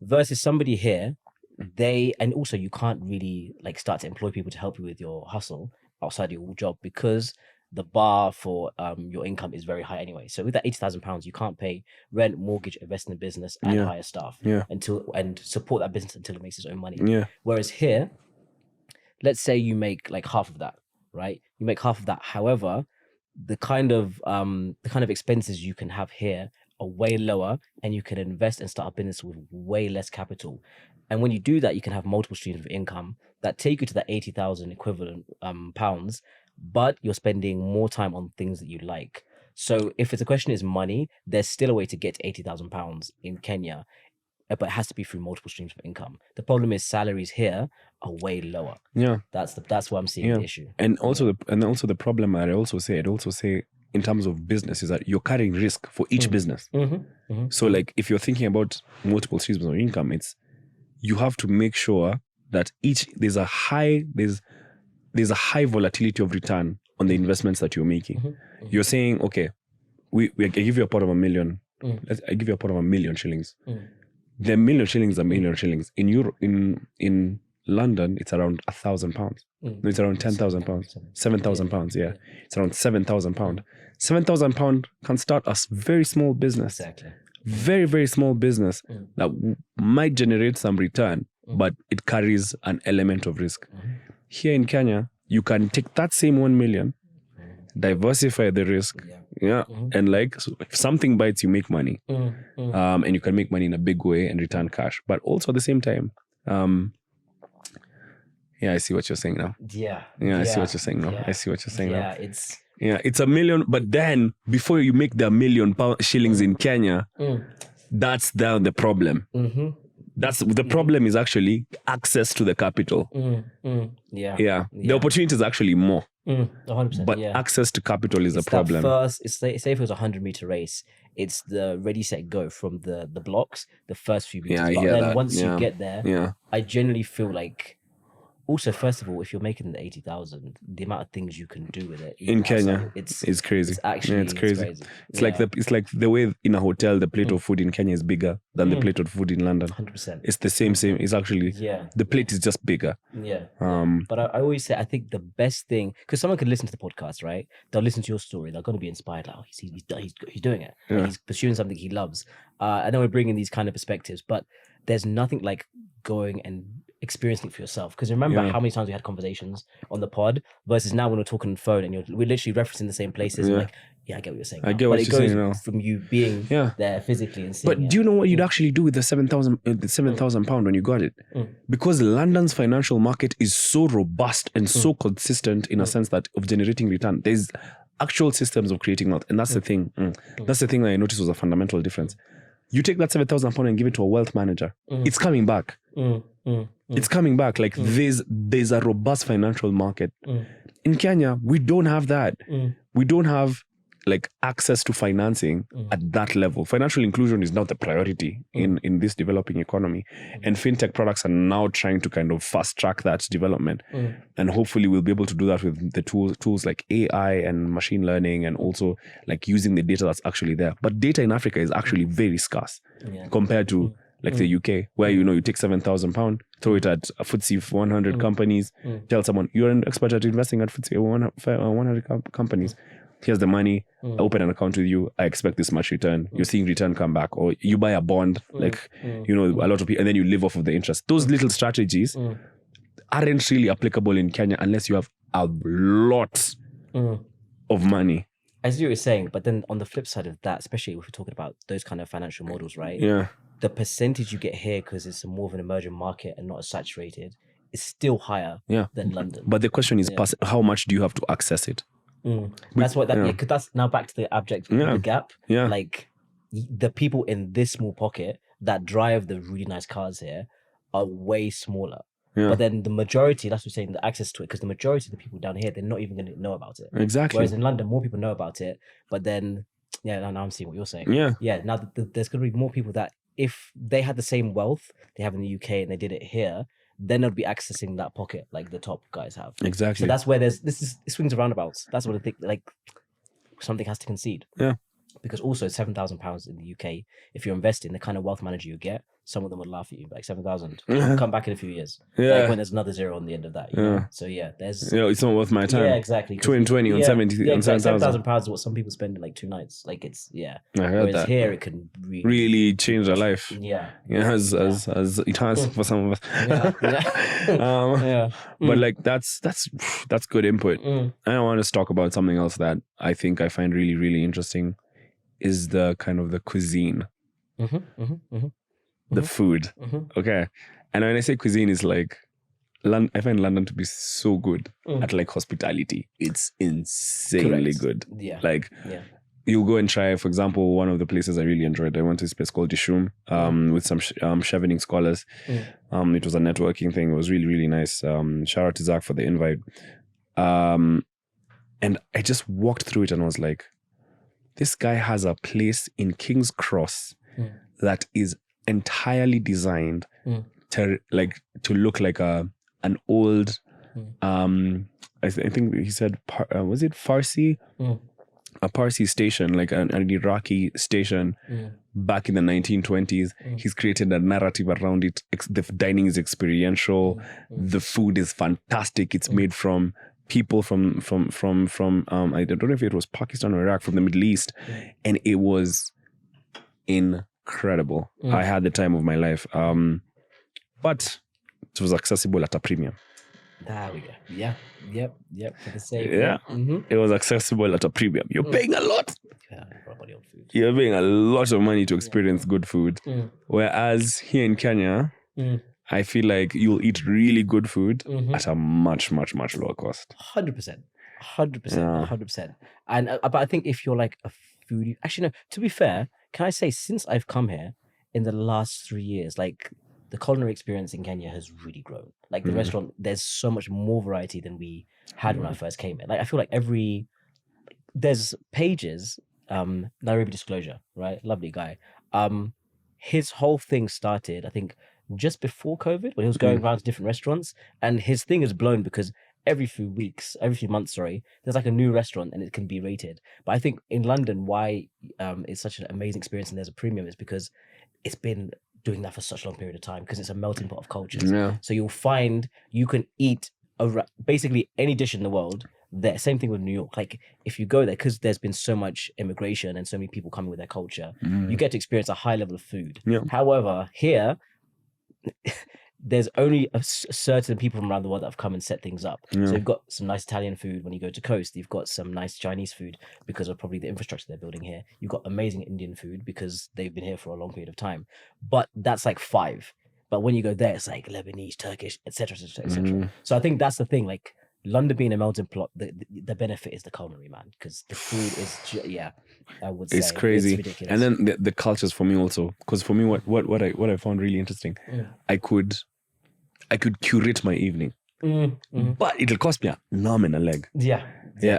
Versus somebody here, and also you can't really like start to employ people to help you with your hustle outside your job because the bar for your income is very high anyway. So with that £80,000, you can't pay rent, mortgage, invest in the business, and hire staff and support that business until it makes its own money. Whereas here, let's say you make like half of that, right? You make half of that. However, the kind of expenses you can have here are way lower, and you can invest and start a business with way less capital. And when you do that, you can have multiple streams of income that take you to that 80,000 equivalent pounds, but you're spending more time on things that you like. So if it's a question is money, there's still a way to get to 80,000 pounds in Kenya, but it has to be through multiple streams of income. The problem is salaries here are way lower. Yeah, that's what I'm seeing the issue. And also the problem I'd also say in terms of business is that you're carrying risk for each business. So like if you're thinking about multiple streams of income, you have to make sure that there's a high volatility of return on the investments that you're making. You're saying, okay, I give you a pot of $1 million. I give you a pot of $1 million shillings. The $1 million shillings are $1 million shillings. In Europe, in London, it's around £1,000. No, it's around £10,000. £7,000. Yeah, it's around £7,000. £7,000 can start a very small business. Exactly. Very, very small business that might generate some return, but it carries an element of risk. Here in Kenya, you can take that same 1 million, diversify the risk, and like so if something bites, you make money, and you can make money in a big way and return cash. But also at the same time, I see what you're saying now. I see what you're saying now. I see what you're saying now. It's $1 million, but then before you make the £1 million shillings in Kenya, that's the problem. That's the problem is actually access to the capital. The opportunity is actually more. 100%, but access to capital is a problem. Say if it was a 100-meter race, it's the ready, set, go from the blocks, the first few meters. But then once you get there, I generally feel like, also, first of all, if you're making the 80,000, the amount of things you can do with it in Kenya, it's crazy. It's actually it's crazy. It's like the way in a hotel the plate of food in Kenya is bigger than the plate of food in London. 100%. It's the same. It's actually the plate is just bigger. But I always say I think the best thing, because someone could listen to the podcast, right? They'll listen to your story. They're going to be inspired. Like, he's doing it. Like, he's pursuing something he loves. And then we're bringing these kind of perspectives, but there's nothing like going and experiencing it for yourself. Because remember how many times we had conversations on the pod versus now when we're talking on the phone and we're literally referencing the same places. And like, I get what you're saying. I get what you're saying now. From you being there physically and seeing But do you know what you'd actually do with the £7,000 when you got it? Because London's financial market is so robust and so consistent in a sense that of generating return. There's actual systems of creating wealth, and that's the thing. That's the thing that I noticed was a fundamental difference. You take that £7,000 and give it to a wealth manager, it's coming back. It's coming back. Like there's a robust financial market. In Kenya, we don't have that. We don't have like access to financing at that level. Financial inclusion is not the priority in this developing economy. And fintech products are now trying to kind of fast track that development. And hopefully we'll be able to do that with the tools like AI and machine learning, and also like using the data that's actually there. But data in Africa is actually very scarce compared to like the UK, where you take £7,000, throw it at a FTSE 100 companies, tell someone you're an expert at investing at FTSE 100 companies. Here's the money. I open an account with you. I expect this much return. You're seeing return come back, or you buy a bond, like a lot of people, and then you live off of the interest. Those little strategies aren't really applicable in Kenya unless you have a lot of money. I see what you're saying, but then on the flip side of that, especially if we're talking about those kind of financial models, right? The percentage you get here, because it's more of an emerging market and not as saturated, is still higher than London. But the question is, how much do you have to access it? That's what because that's now back to the abject the gap. Like the people in this small pocket that drive the really nice cars here are way smaller. But then the majority, that's what we're saying, the access to it, because the majority of the people down here, they're not even going to know about it. Exactly. Whereas in London, more people know about it. But then, now I'm seeing what you're saying. Now there's going to be more people that if they had the same wealth they have in the UK and they did it here, then they'll be accessing that pocket like the top guys have. Exactly. So that's where it swings and roundabouts. That's what I think. Like something has to concede. Because also £7,000 in the UK, if you're investing, the kind of wealth manager you get, some of them would laugh at you, like 7,000. Come back in a few years. Like when there's another zero on the end of that. You know? So there's it's not worth my time. Exactly. 20 on 70 on £7,000 is what some people spend in like 2 nights. Like it's I heard whereas that. Here it can really change their life. As it has for some of us. But like that's good input. I want to talk about something else that I think I find really, really interesting. is the kind of the cuisine, the food. Okay. And when I say cuisine, it's like, I find London to be so good at like hospitality. It's insanely good. Yeah. Like, you go and try, for example, one of the places I really enjoyed. I went to this place called Dishoom with some Chevening scholars. It was a networking thing. It was really, really nice. Shout out to Zach for the invite. And I just walked through it and was like, this guy has a place in King's Cross that is entirely designed to look like an old, I think he said, was it Farsi? A Parsi station, like an Iraqi station back in the 1920s. He's created a narrative around it. The dining is experiential. The food is fantastic. It's made from people from I don't know if it was Pakistan or Iraq, from the Middle East. And it was incredible. I had the time of my life. But it was accessible at a premium. There we go. Yeah. Yep. For the sake. Yeah. It was accessible at a premium. You're paying a lot. You're paying a lot of money to experience good food. Whereas here in Kenya, I feel like you'll eat really good food at a much, much, much lower cost. 100%. 100%. And but I think if you're like a foodie, actually no, to be fair, can I say, since I've come here in the last 3 years, like the culinary experience in Kenya has really grown. Like the restaurant, there's so much more variety than we had when I first came in. Like I feel like there's pages, Nairobi Disclosure, right? Lovely guy. His whole thing started, I think, just before COVID, when he was going around to different restaurants, and his thing is blown because every few months, there's like a new restaurant and it can be rated. But I think in London, why it's such an amazing experience and there's a premium is because it's been doing that for such a long period of time, because it's a melting pot of cultures. So you'll find you can eat basically any dish in the world there. Same thing with New York. Like if you go there, because there's been so much immigration and so many people coming with their culture, you get to experience a high level of food. However, here there's only a certain people from around the world that have come and set things up. So you've got some nice Italian food when you go to coast. You've got some nice Chinese food because of probably the infrastructure they're building here. You've got amazing Indian food because they've been here for a long period of time. But that's like 5. But when you go there, it's like Lebanese, Turkish, etc., etc. So I think that's the thing. Like London being a melting pot, the benefit is the culinary, man, because the food is I would say it's crazy. It's ridiculous. And then the cultures for me also, because for me, what I found really interesting, I could curate my evening, but it'll cost me an arm and a leg. Yeah,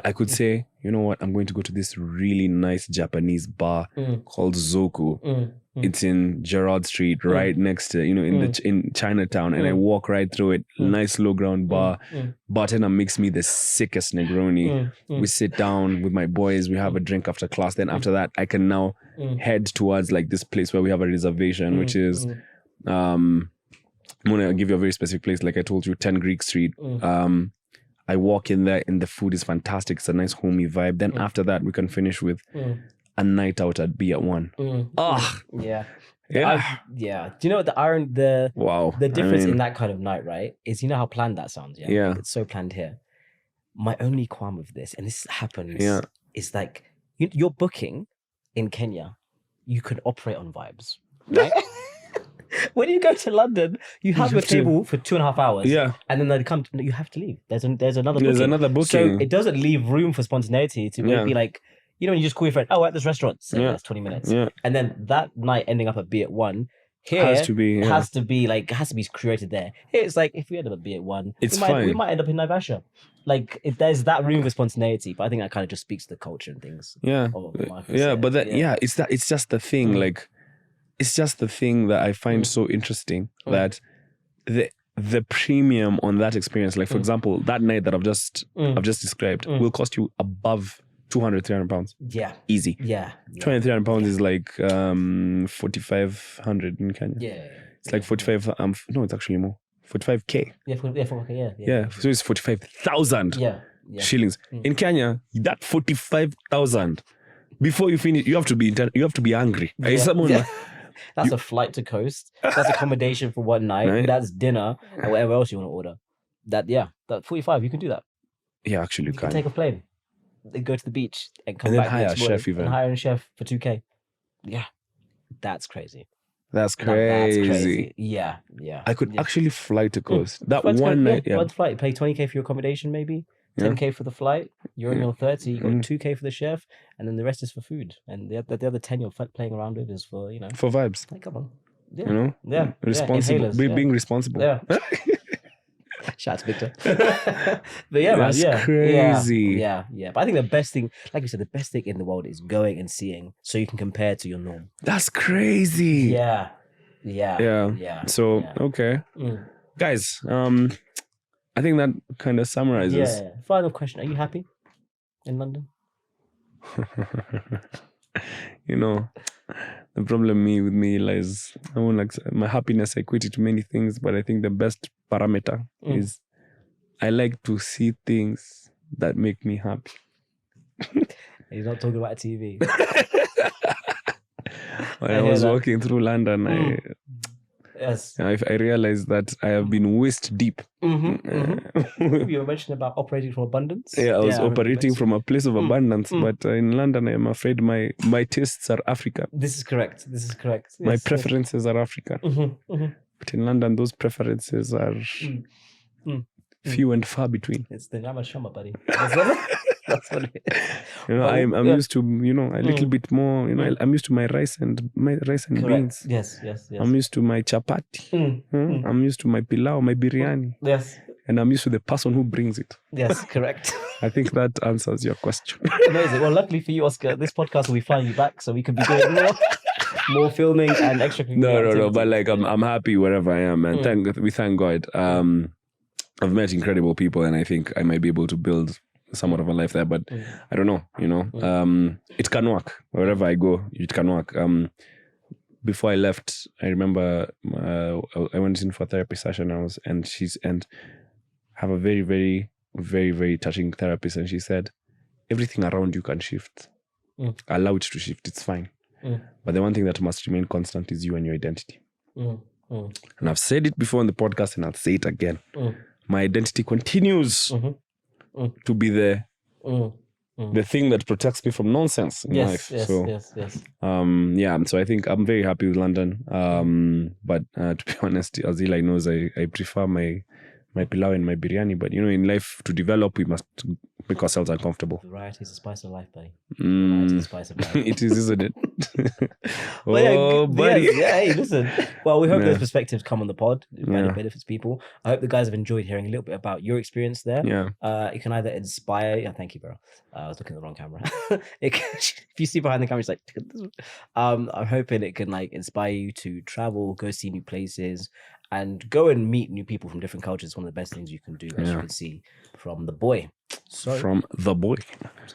I could say, you know what, I'm going to go to this really nice Japanese bar called Zoku. It's in Gerrard Street, right next to, in Chinatown, and I walk right through it. Nice low ground bar. Bartender makes me the sickest Negroni. We sit down with my boys. We have a drink after class. Then after that, I can now head towards like this place where we have a reservation, which is I'm gonna give you a very specific place. Like I told you, 10 Greek Street. I walk in there and the food is fantastic. It's a nice homey vibe. Then after that, we can finish with a night out at B at 1. Yeah. Do you know what the difference in that kind of night, right, is, you know how planned that sounds? Yeah. Like, it's so planned here. My only qualm with this, and this happens, is like you're booking in Kenya, you can operate on vibes, right? When you go to London, you have your table for 2.5 hours. And then they come, you have to leave. There's another booking. So it doesn't leave room for spontaneity to be like, when you just call your friend, we're at this restaurant, say that's 20 minutes. And then that night ending up at B at 1, here has to be created there. Here it's like, if we end up at B at 1, we might end up in Naivasha. Like there's that room for spontaneity, but I think that kind of just speaks to the culture and things. It's just the thing, like, it's just the thing that I find so interesting, that the premium on that experience, like for example, that night that I've just described will cost you above 200-300 pounds. Easy. 200-300 pounds is like 4,500 in Kenya. It's like 45. No, it's actually more. 45k. 45k. So it's 45,000 shillings in Kenya. That 45,000. Before you finish, you have to be angry. That's a flight to coast. That's accommodation for one night. Right? That's dinner and whatever else you want to order. That 45, you can do that. Yeah, actually, you can take a plane. They go to the beach and come And then back hire a next morning chef even. and hire a chef for 2K. Yeah, that's crazy. That's crazy. Now, that's crazy. Yeah. I could actually fly to coast. That Flight to one coast, night. yeah. One flight, pay 20K for your accommodation, maybe 10K for the flight. You're on your 30. You got 2K for the chef, and then the rest is for food. And the other 10 you're playing around with is for for vibes. Like, come on. Yeah. You know? Yeah. Responsible. Inhalers, Being responsible. Yeah. Shout out to Victor. But yeah, that's man, crazy. Yeah. But I think the best thing, like we said, the best thing in the world is going and seeing so you can compare to your norm. That's crazy. Yeah. So, okay. Guys, I think that kind of summarizes. Yeah. Final question. Are you happy in London? The problem with me lies, my happiness, I equate it to many things, but I think the best parameter is I like to see things that make me happy. He's not talking about TV. When I was walking through London, I realized that I have been waist deep. You were mentioning about operating from abundance. Yeah, I was operating from a place of abundance, but in London, I am afraid my tastes are African. This is correct. My preferences are African. But in London, those preferences are few and far between. It's the Nyama Shama, buddy. That's what it is. I'm used to, a little bit more, I'm used to my rice and beans. Yes. I'm used to my chapati. I'm used to my pilau, my biryani. Yes. And I'm used to the person who brings it. Yes, correct. I think that answers your question. Amazing. Well, luckily for you, Oscar, this podcast will be flying you back, so we can be doing more filming and extra. No. But I'm happy wherever I am, and we thank God. I've met incredible people, and I think I might be able to build somewhat of a life there, but I don't know, it can work wherever I go. It can work. Before I left, I remember I went in for a therapy session. And have a very, very, very, very touching therapist, and she said, everything around you can shift. Allow it to shift. It's fine. But the one thing that must remain constant is you and your identity. And I've said it before on the podcast, and I'll say it again. My identity continues to be the thing that protects me from nonsense in life. Yes. So I think I'm very happy with London. But to be honest, as Eli knows, I prefer my pilau and my biryani. But in life, to develop, we must make ourselves uncomfortable. Variety is the spice of life, buddy. Variety is the spice of life. It is, isn't it? Buddy. Yeah, hey, listen. Well, we hope those perspectives come on the pod. It really benefits people. I hope the guys have enjoyed hearing a little bit about your experience there. Yeah. It can either inspire. Yeah, thank you, bro. I was looking at the wrong camera. If you see behind the camera, it's like, I'm hoping it can inspire you to travel, go see new places, and go and meet new people from different cultures. One of the best things you can do, as you can see from the boy. So we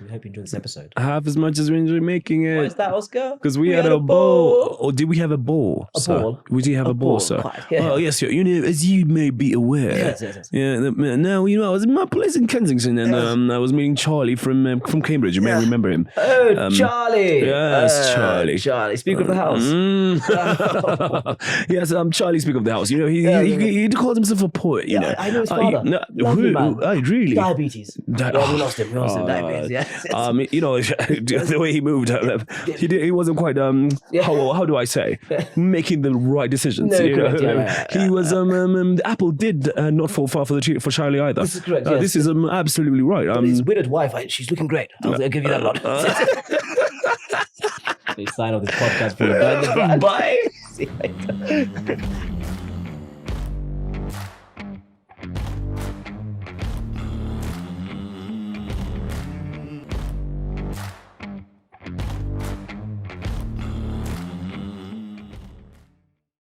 hope you enjoyed this episode. Half as much as we enjoy making it. What is that, Oscar? Because we had a ball. Or did we have a ball? Ball? We did have a ball, sir. Oh, yes, as you may be aware. Yes. Yeah, now, I was in my place in Kensington, and I was meeting Charlie from Cambridge. You may remember him. Oh, Charlie. Yes, Charlie. Charlie, Speaker of the House. Yes, Charlie, Speaker of the House. He called himself a poet, I know his father. Lovely man. Really? Diabetes. We lost him. Diabetes. Yes. The way he moved, he wasn't quite. How do I say? Making the right decisions. No, correct. He was. The apple did not fall far for Charlie either. This is correct. Yes. This is absolutely right. His widowed wife, she's looking great. I'll give you that lot. They sign off this podcast for you. Bye. See you later.